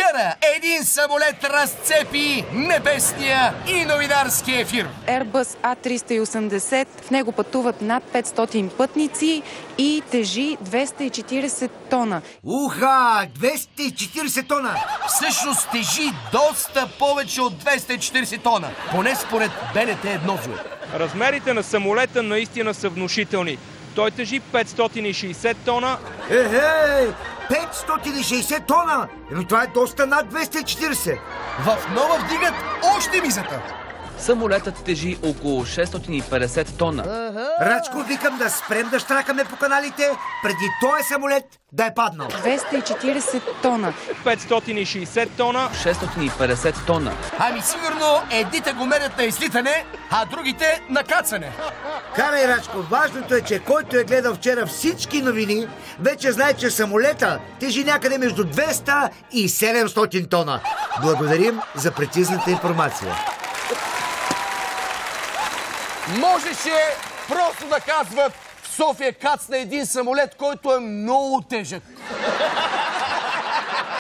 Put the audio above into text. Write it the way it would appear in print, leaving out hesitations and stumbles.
Вчера един самолет разцепи небесния и новинарски ефир. Airbus A380, в него пътуват над 500 пътници и тежи 240 тона. Уха! 240 тона! Всъщност тежи доста повече от 240 тона, поне според БНТ 1. Размерите на самолета наистина са внушителни. Той тежи 560 тона. 560 тона! Това е доста над 240. В нова вдигат още мизата. Самолетът тежи около 650 тона. Рачко, викам да спрем да щракаме по каналите, преди този самолет да е паднал. 240 тона. 560 тона. 650 тона. Ами сигурно едните го мерят на излитане, а другите на кацане. Карай, Рачко, важното е, че който е гледал вчера всички новини, вече знае, че самолета тежи някъде между 200 и 700 тона. Благодарим за прецизната информация. Можеше просто да казват: в София кацна един самолет, който е много тежък.